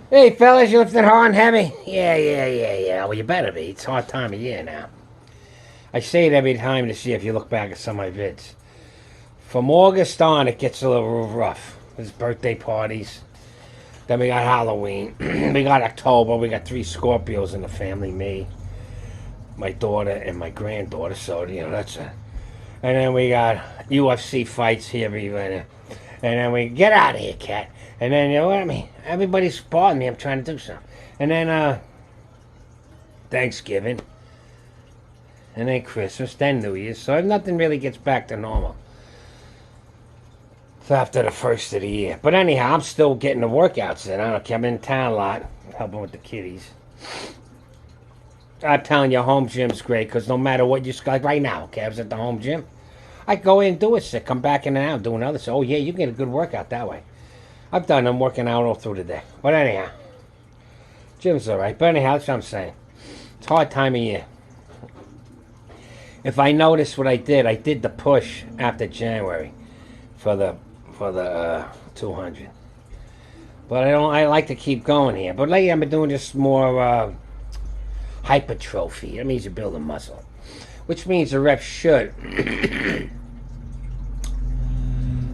Hey, fellas, you lifting hard and heavy? Yeah. Well, you better be. It's a hard time of year now. I say it every time this year if you look back at some of my vids. From August on, it gets a little rough. There's birthday parties. Then we got Halloween. We got October. We got 3 Scorpios in the family. Me, my daughter, and my granddaughter. So, that's a... And then we got UFC fights here even. And then we get out of here, cat. And then, you know what I mean? Everybody's bothering me. I'm trying to do something. And then, Thanksgiving. And then Christmas. Then New Year's. So nothing really gets back to normal. So after the first of the year. But anyhow, I'm still getting the workouts in. I don't care. I'm in town a lot. Helping with the kiddies. I'm telling you, home gym's great. Because no matter what you... Like right now, okay? I was at the home gym. I go in, do a sit, come back in and out, do another sit. Oh, yeah, you get a good workout that way. I've done them working out all through the day. But anyhow, gym's all right. But anyhow, that's what I'm saying. It's a hard time of year. If I notice what I did the push after January for the 200. But I like to keep going here. But lately I've been doing just more hypertrophy. That means you build a muscle. Which means the rep should...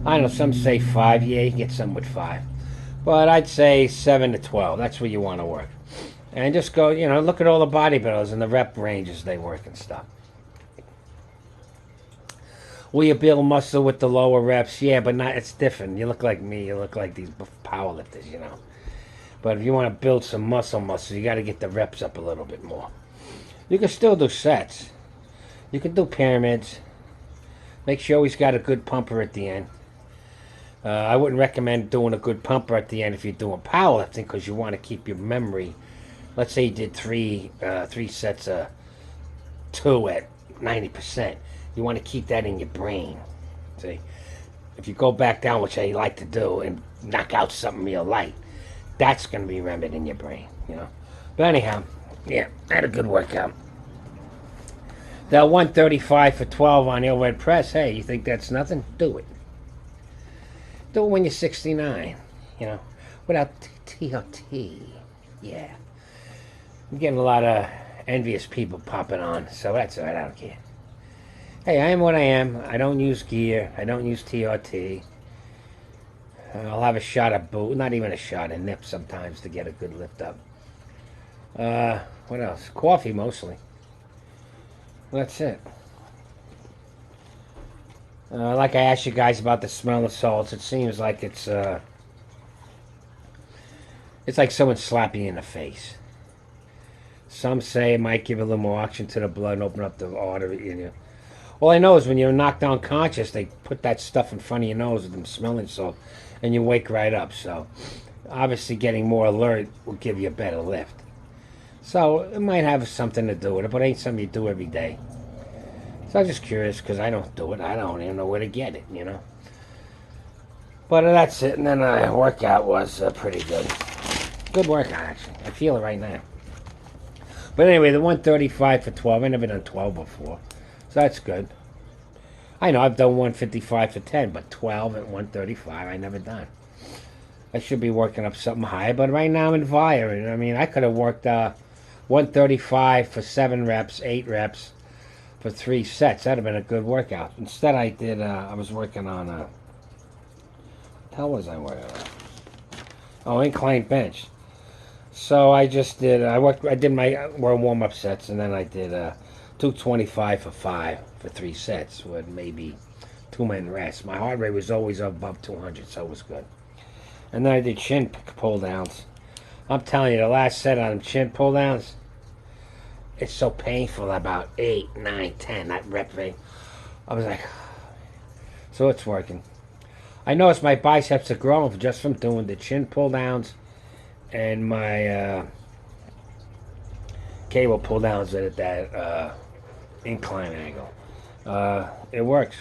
I don't know, some say 5. Yeah, you can get some with 5. But I'd say 7 to 12. That's where you want to work. And just go, look at all the bodybuilders and the rep ranges they work and stuff. Will you build muscle with the lower reps? Yeah, but not. It's different. You look like me. You look like these powerlifters, But if you want to build some muscle, you got to get the reps up a little bit more. You can still do sets. You can do pyramids. Make sure you always got a good pumper at the end. I wouldn't recommend doing a good pumper at the end if you're doing powerlifting because you want to keep your memory. Let's say you did three sets of 2 at 90%. You want to keep that in your brain. See, if you go back down, which I like to do, and knock out something real light, that's going to be remembered in your brain, But anyhow, yeah, I had a good workout. That 135 for 12 on the overhead press, hey, you think that's nothing? Do it. Do it when you're 69, without TRT. Yeah. I'm getting a lot of envious people popping on, so that's all right, I don't care. Hey, I am what I am. I don't use gear. I don't use TRT. I'll have a shot of boot, not even a shot, a nip sometimes to get a good lift up. What else? Coffee, mostly. That's it. Like I asked you guys about the smell of salts, it seems like it's like someone slapping you in the face. Some say it might give a little more oxygen to the blood and open up the artery in you. All I know is when you're knocked unconscious, they put that stuff in front of your nose with them smelling salt, and you wake right up. So, obviously getting more alert will give you a better lift. So, it might have something to do with it, but it ain't something you do every day. So I'm just curious because I don't do it. I don't even know where to get it, But that's it. And then the workout was pretty good. Good workout, actually. I feel it right now. But anyway, the 135 for 12. I've never done 12 before. So that's good. I know I've done 155 for 10, but 12 at 135 I never done. I should be working up something higher, but right now I'm in fire. I mean, I could have worked 135 for 7 reps, 8 reps. For 3 sets. That'd have been a good workout. Instead, I was working on what the hell was I working on? Oh, incline bench. So I just did, I did my warm-up sets, and then I did 225 for 5 for 3 sets with maybe 2-minute rest. My heart rate was always above 200, so it was good. And then I did chin pull-downs. I'm telling you, the last set on chin pull-downs, it's so painful about 8, 9, 10, that rep rate. I was like, so it's working. I noticed my biceps are growing just from doing the chin pull downs and my cable pull downs at that incline angle. It works.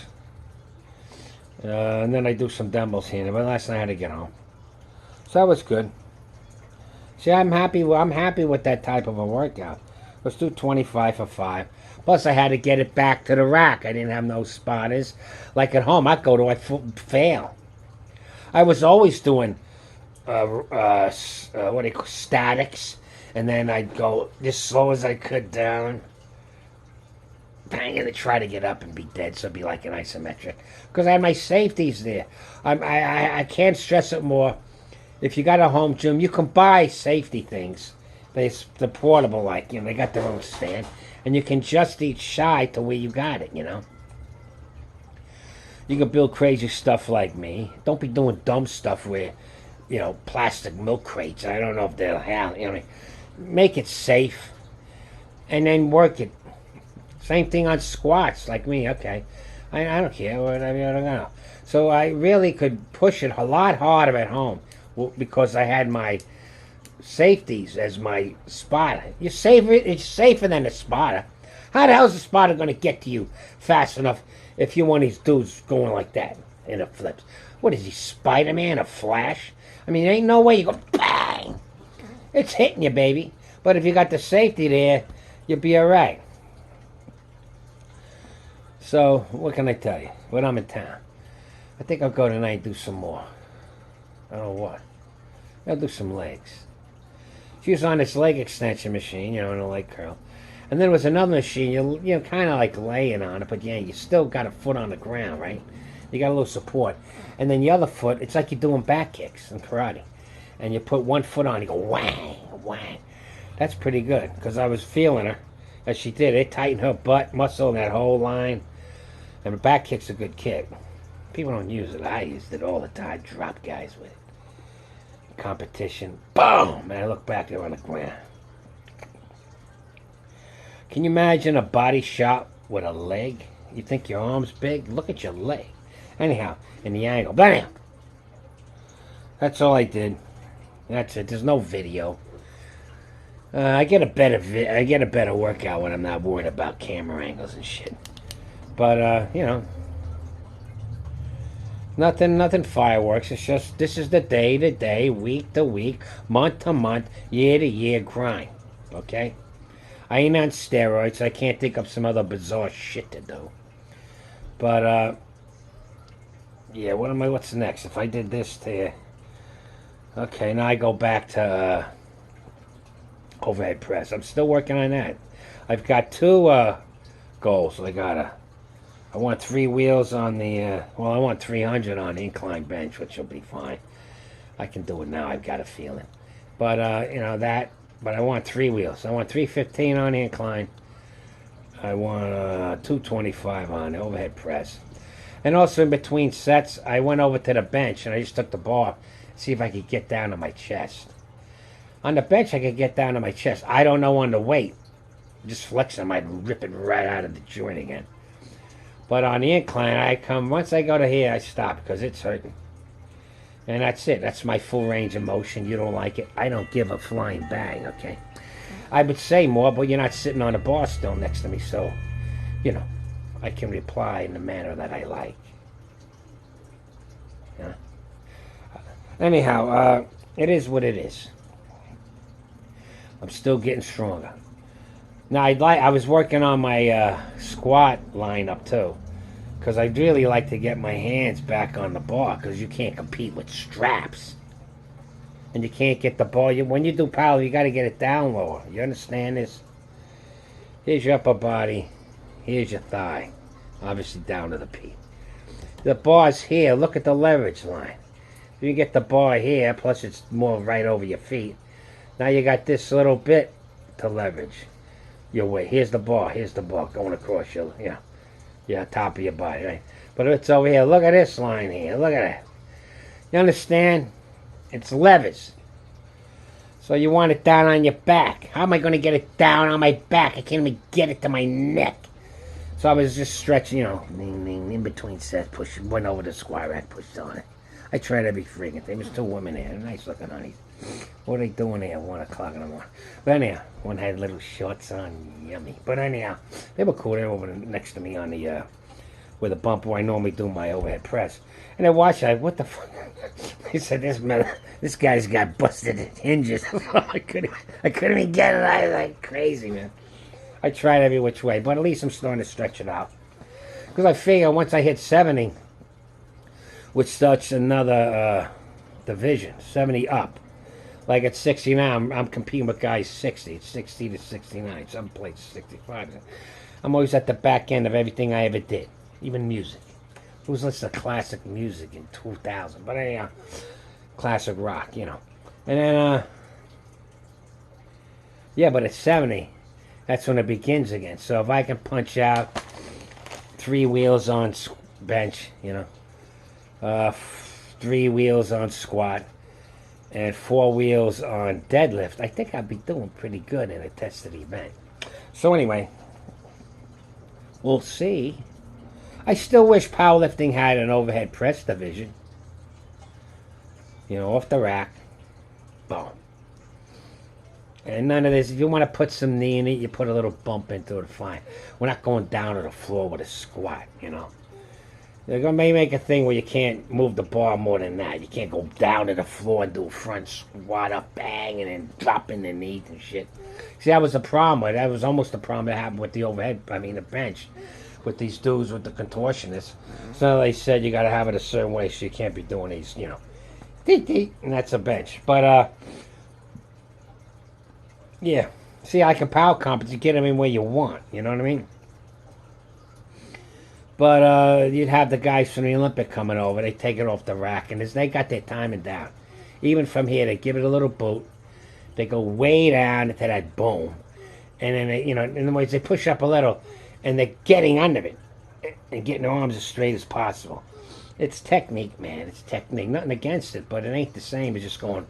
And then I do some dumbbells here. But last night I had to get home. So that was good. See, I'm happy with that type of a workout. Let's do 25 for 5. Plus, I had to get it back to the rack. I didn't have no spotters. Like at home, I'd go to fail. I was always doing what do you call statics, and then I'd go as slow as I could down, bang, and try to get up and be dead, so it'd be like an isometric. Because I had my safeties there. I can't stress it more. If you got a home gym, you can buy safety things. They're portable, like, they got their own stand. And you can adjust each side to where you got it, You can build crazy stuff like me. Don't be doing dumb stuff where, plastic milk crates. I don't know if they'll have, make it safe. And then work it. Same thing on squats, like me, okay. I don't care, whatever, I don't know. So I really could push it a lot harder at home because I had my safeties as my spotter. It's safer than a spotter. How the hell is a spotter going to get to you fast enough if you're one of these dudes going like that in a flips? What is he, Spider-Man, a Flash? I mean, there ain't no way you go bang. It's hitting you, baby. But if you got the safety there, you'll be all right. So, what can I tell you? When I'm in town, I think I'll go tonight and do some more. I don't know what. I'll do some legs. She was on this leg extension machine, in a leg curl. And then there was another machine, you're kind of like laying on it, but you still got a foot on the ground, right? You got a little support. And then the other foot, it's like you're doing back kicks in karate. And you put one foot on, you go whang, whang. That's pretty good, because I was feeling her as she did. It tightened her butt muscle in that whole line. And the back kick's a good kick. People don't use it. I used it all the time. Drop guys with it. Competition. Boom! And I look back, they're on the ground. Can you imagine a body shot with a leg? You think your arm's big? Look at your leg. Anyhow, in the angle. Bam! That's all I did. That's it. There's no video. I get a better workout when I'm not worried about camera angles and shit. But nothing fireworks. It's just this is the day to day, week to week, month to month, year to year grind. Okay? I ain't on steroids. I can't think of some other bizarre shit to do. But what's next? If I did this to you. Okay, now I go back to overhead press. I'm still working on that. I've got two goals. I want 3 wheels on the, I want 300 on the incline bench, which will be fine. I can do it now, I've got a feeling. But, but I want 3 wheels. I want 315 on the incline. I want 225 on the overhead press. And also in between sets, I went over to the bench and I just took the bar, see if I could get down to my chest. On the bench, I could get down to my chest. I don't know on the weight. Just flexing, I might rip it right out of the joint again. But on the incline, once I go to here, I stop because it's hurting. And that's it. That's my full range of motion. You don't like it, I don't give a flying bag, okay? I would say more, but you're not sitting on a bar stool next to me, so, I can reply in the manner that I like. Yeah. Anyhow, it is what it is. I'm still getting stronger. Now, I was working on my squat lineup, too. Because I'd really like to get my hands back on the bar. Because you can't compete with straps. And you can't get the bar. When you do power, you got to get it down lower. You understand this? Here's your upper body. Here's your thigh. Obviously down to the P. The bar's here. Look at the leverage line. You get the bar here. Plus it's more right over your feet. Now you got this little bit to leverage your weight. Here's the bar going across your top of your body, right? But it's over here. Look at this line here. Look at it. You understand? It's levers. So you want it down on your back. How am I going to get it down on my back? I can't even get it to my neck. So I was just stretching, in between sets, went over the squat rack, pushed on it. I tried every freaking thing. There was 2 women there, nice looking honeys. What are they doing there at 1 o'clock in the morning? But anyhow, one had little shorts on, yummy. But anyhow, they were cool. They were over next to me on the, where the bump where I normally do my overhead press. And I watched, what the fuck? They said, this guy's got busted hinges. I couldn't even get it. I was like crazy, man. I tried every which way, but at least I'm starting to stretch it out. Because I figure once I hit 70, which starts another division, 70 up. Like at 69, I'm competing with guys 60. It's 60 to 69. Some places 65. I'm always at the back end of everything I ever did, even music. Who's listening to classic music in 2000? But anyhow, classic rock, you know. And then, yeah, but at 70, that's when it begins again. So if I can punch out 3 wheels on bench, you know, 3 wheels on squat, and 4 wheels on deadlift, I think I'd be doing pretty good in a tested event. So anyway, we'll see. I still wish powerlifting had an overhead press division. You know, off the rack. Boom. And none of this. If you want to put some knee in it, you put a little bump into it, fine. We're not going down to the floor with a squat, you know. They're going to make a thing where you can't move the bar more than that. You can't go down to the floor and do a front squat up, bang, and then drop in the knees and shit. See, that was the problem. That was almost the problem that happened with the overhead, the bench, with these dudes with the contortionists. So they said you got to have it a certain way, so you can't be doing these, you know, and that's a bench. But, yeah. See, I can power comp, you get them in where you want, you know what I mean? But you'd have the guys from the Olympic coming over. They take it off the rack, and they got their timing down. Even from here, they give it a little boot. They go way down into that boom, and then they, you know, in other words, they push up a little, and they're getting under it and getting their arms as straight as possible. It's technique, man. It's technique. Nothing against it, but it ain't the same as just going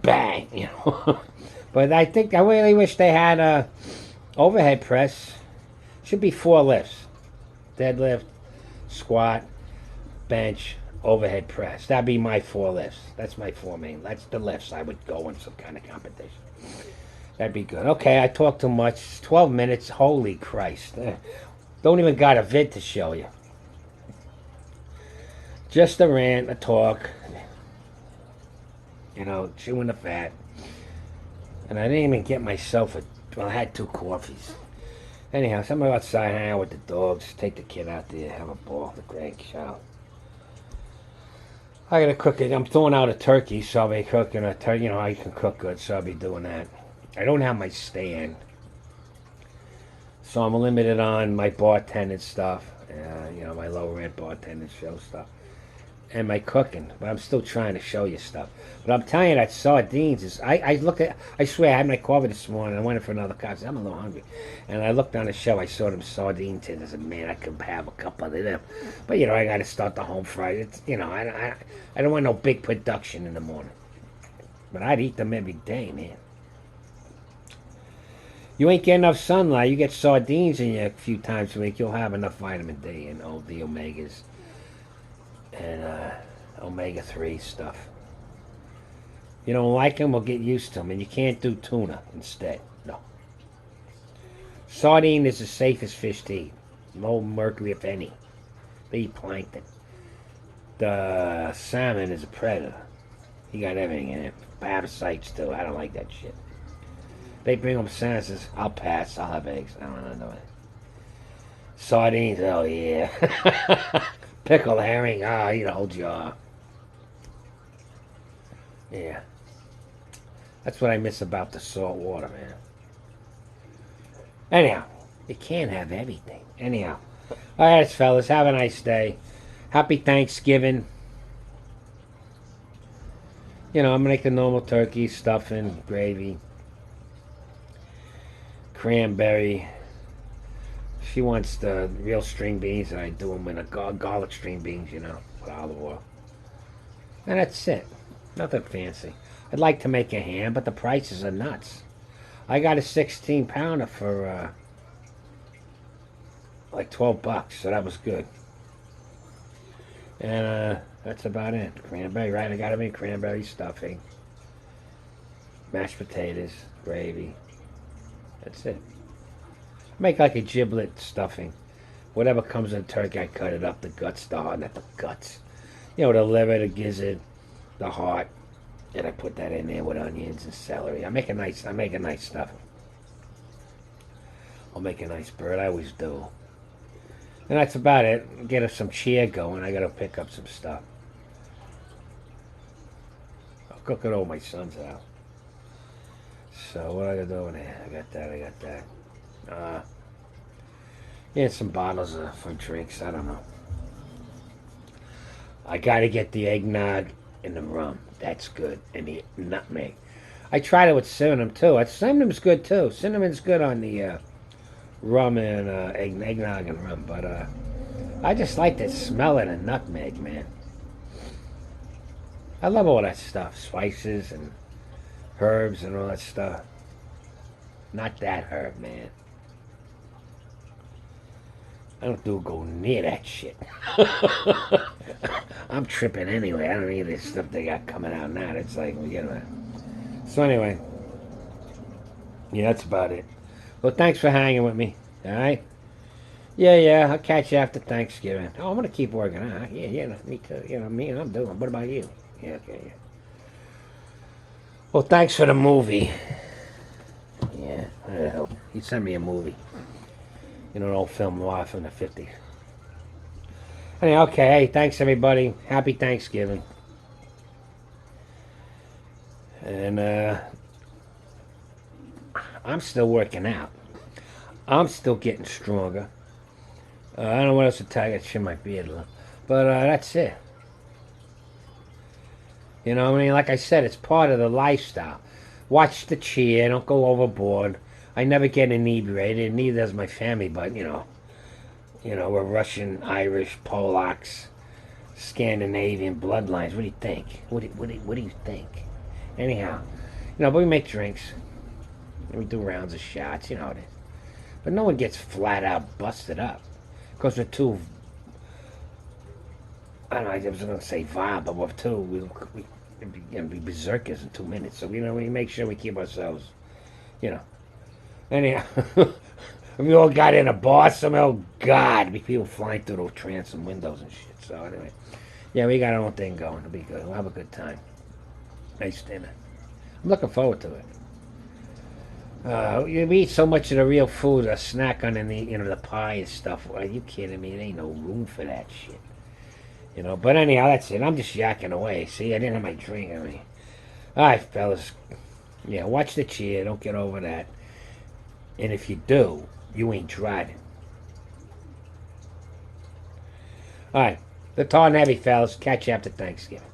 bang, you know. But I really wish they had a overhead press. Should be 4 lifts. Deadlift, squat, bench, overhead press. That'd be my 4 lifts. That's my 4 main. That's the lifts I would go in some kind of competition. That'd be good. Okay, I talked too much. It's 12 minutes. Holy Christ. Don't even got a vid to show you. Just a rant, a talk. You know, chewing the fat. And I didn't even get myself I had 2 coffees. Anyhow, so I'm outside, hang out with the dogs, take the kid out there, have a ball, the Greg show. I gotta cook it. I'm throwing out a turkey, so I'll be cooking a turkey. You know, I can cook good, so I'll be doing that. I don't have my stand, so I'm limited on my bartending stuff. You know, my lower end bartending show stuff. And my cooking, but I'm still trying to show you stuff. But I'm telling you that sardines is. I swear I had my coffee this morning. I went in for another coffee. I'm a little hungry, and I looked on the show. I saw them sardine tins. I said, "Man, I could have a couple of them." But you know, I got to start the home fry. It's, you know, I don't want no big production in the morning. But I'd eat them every day, man. You ain't getting enough sunlight. You get sardines in you a few times a week. You'll have enough vitamin D and all the omegas. And omega-3 stuff. You don't like them, well, get used to them. And you can't do tuna instead. No. Sardine is the safest fish to eat. No mercury, if any. They eat plankton. The salmon is a predator. He got everything in it. Parasites, too. I don't like that shit. They bring them salmon, says, I'll pass. I'll have eggs. I don't know. Sardines, oh, yeah. Pickled herring, I eat a whole jar. Yeah. That's what I miss about the salt water, man. Anyhow, you can't have everything. Anyhow. Alright, fellas, have a nice day. Happy Thanksgiving. You know, I'm going to make the normal turkey, stuffing, gravy, cranberry. She wants the real string beans, and I do them in a garlic string beans, you know, with olive oil. And that's it. Nothing fancy. I'd like to make a ham, but the prices are nuts. I got a 16-pounder for like $12, so that was good. And that's about it. Cranberry, right? I got to make cranberry stuffing, mashed potatoes, gravy. That's it. Make like a giblet stuffing. Whatever comes in turkey, I cut it up. The guts, not the guts. You know, the liver, the gizzard, the heart. And I put that in there with onions and celery. I make a nice stuffing. I'll make a nice bird. I always do. And that's about it. Get us some cheer going. I got to pick up some stuff. cooking over my son's house. So what I got doing here? I got that. Yeah, some bottles for drinks. I don't know. I gotta get the eggnog and the rum. That's good. And the nutmeg. I tried it with cinnamon too. Cinnamon's good too. Cinnamon's good on the rum and eggnog and rum. But I just like the smell of the nutmeg, man. I love all that stuff. Spices and herbs and all that stuff. Not that herb, man. I don't go near that shit. I'm tripping anyway. I don't need this stuff they got coming out now. It's like, we get that. So anyway, yeah, that's about it. Well, thanks for hanging with me. All right. Yeah. I'll catch you after Thanksgiving. Oh, I'm gonna keep working. Yeah. Me too. I'm doing. What about you? Yeah. Well, thanks for the movie. Yeah. He sent me a movie. An old film noir from the 50s. Anyway, okay. Hey, thanks everybody. Happy Thanksgiving. And I'm still working out. I'm still getting stronger. I don't know what else to tell you. I trim my beard a little. But that's it. Like I said, it's part of the lifestyle. Watch the cheer. Don't go overboard. I never get inebriated, neither does my family, but, we're Russian, Irish, Polacks, Scandinavian bloodlines. What do you think? What do you think? Anyhow, but we make drinks. And we do rounds of shots, But no one gets flat out busted up. Because we're too, I don't know, I was going to say vile, but we're too, we're going to be berserkers in 2 minutes. So, we make sure we keep ourselves, Anyhow, we all got in a bar. Oh God, people flying through those transom windows and shit. So anyway, yeah, we got our own thing going. It'll be good. We'll have a good time. Nice dinner. I'm looking forward to it. We eat so much of the real food, a snack on the pie and stuff. Are you kidding me? There ain't no room for that shit. But anyhow, that's it. I'm just yakking away. See, I didn't have my drink. All right, fellas. Yeah, watch the cheer. Don't get over that. And if you do, you ain't driving. All right. The tall and heavy, fellas. Catch you after Thanksgiving.